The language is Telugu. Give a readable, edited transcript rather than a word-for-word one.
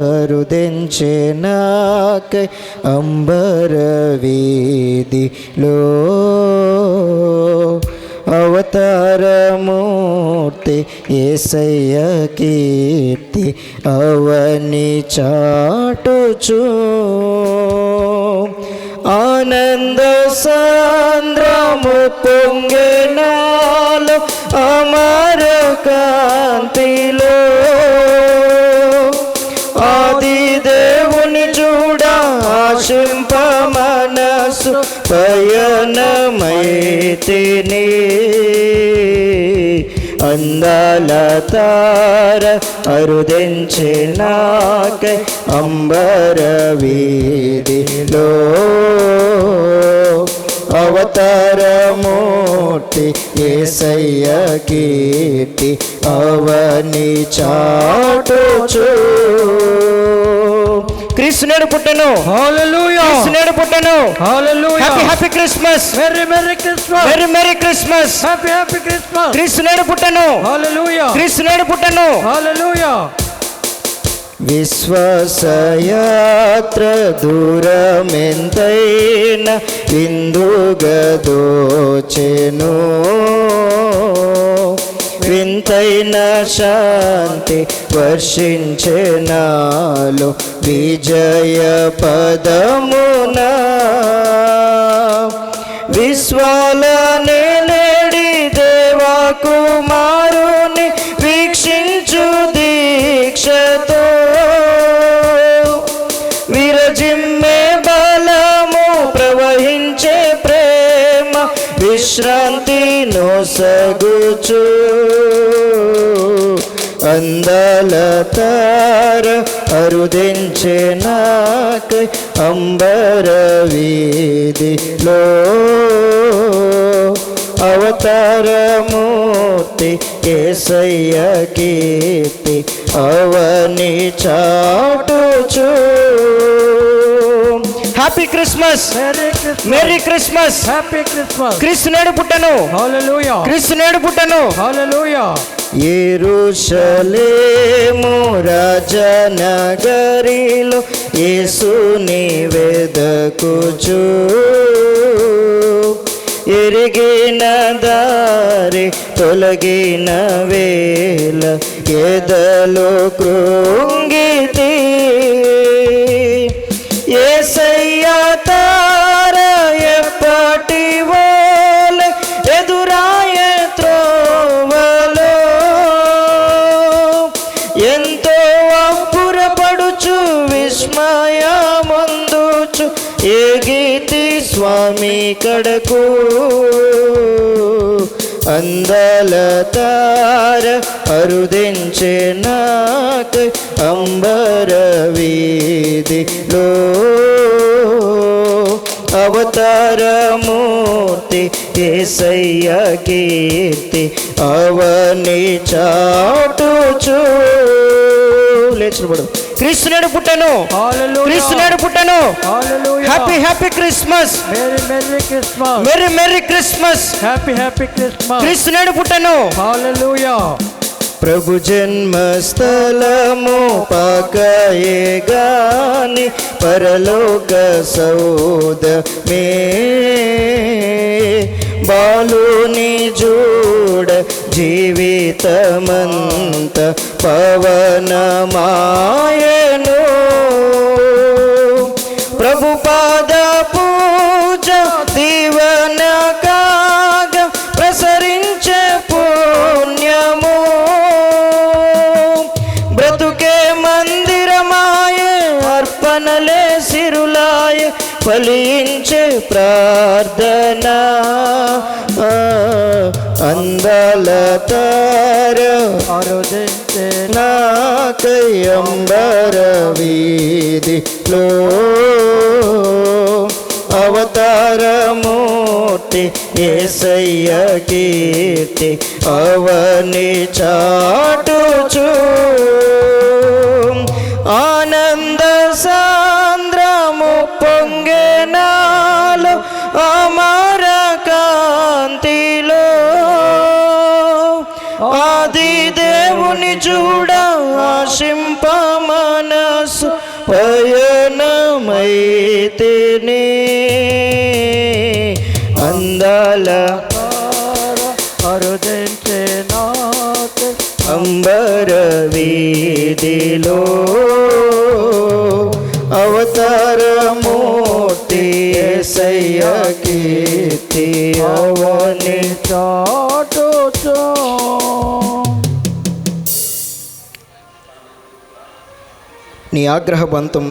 అరుదించే నాకై అంబర వీధిలో అవతారమూర్తి యేసయ్య కీర్తి అవని చాటుచు ఆనంద సాంద్రము పొంగెనాలో అమర కాంతిలో ఆది దేవుని చూడ ఆశింప మనసు పయనమైతిని అందాల తార అరుదించే నాకై అంబర వీధిలో అవతారమూర్తి యేసయ్య కీర్తి అవని చాటుచు క్రీస్తునేడు పుట్టెను. హల్లెలూయా. క్రీస్తునేడు పుట్టెను. హల్లెలూయా. Happy happy Christmas. Very merry Christmas. Very merry Christmas. Happy happy Christmas. క్రీస్తునేడు పుట్టెను. హల్లెలూయా. క్రీస్తునేడు పుట్టెను. హల్లెలూయా. విశ్వాసయాత్ర దూరమెంతైన విందుగదోచెను వింతైన శాంతి వర్షించే నాలో విజయ పదమున విశ్వాలనే నేడి దేవా కుమారుని వీక్షించు దీక్షతో విరజిమ్మే బలము ప్రవహించే ప్రేమ విశ్రాంతి నొసగుచు అందాల తార అరుదించే నాకై అంబర వీధిలో అవతారమూర్తి యేసయ్య కీర్తి అవని చాటుచు happy Christmas. Merry Christmas. Happy Christmas. క్రీస్తునేడు పుట్టెను. హల్లెలూయా. క్రీస్తునేడు పుట్టెను. హల్లెలూయా. యెరూషలేము రాజనగరిలో యేసుని వెదకుచు ఎరిగిన దారి తొలగిన వేళ ఎదలో కృంగితి యేసయ్య తార ఎప్పటి వలె ఎదురాయే త్రోవలో ఎంతో అబ్బురపడుచు విస్మయమందుచు ఏగితి స్వామి కడకు అందాల తార అరుదించే నాకై అంబర వీధిలో అవతారమూర్తి యేసయ్య కీర్తి అవని చాటుచు లేచినప్పుడు క్రీస్తునేడు పుట్టెను. హల్లెలూయా. క్రీస్తునేడు పుట్టెను. హల్లెలూయా. Happy happy Christmas. Very merry Christmas. Very merry Christmas. Happy happy Christmas. క్రీస్తునేడు పుట్టెను. హల్లెలూయా. ప్రభు జన్మస్థలము పాకయే గాని పరలోక సౌదమే బాలుని చూడ జీవితమంత పవనమాయను ప్రభు పాద పూజ దీవన కాగ ప్రసరించే పుణ్యము బ్రతుకే మందిరమాయే అర్పణలే సిరులాయే ఫలించే ప్రార్థన అందాల తార అరుదించే నాకై అంబర వీధిలో అవతారమూర్తి యేసయ్య కీర్తి అవని చాటుచు ఆనంద సాంద్రము పొంగెనాలో అమర కాంతిలో ఆది దేవుని చూడ ఆశింప మనసు పయనమైతిని అందాల అరుదించిన అంబర వీధిలో అవతారమూర్తి యేసయ్య కీర్తి అవని చాటుచు. నీ ఆగ్రహ బంతం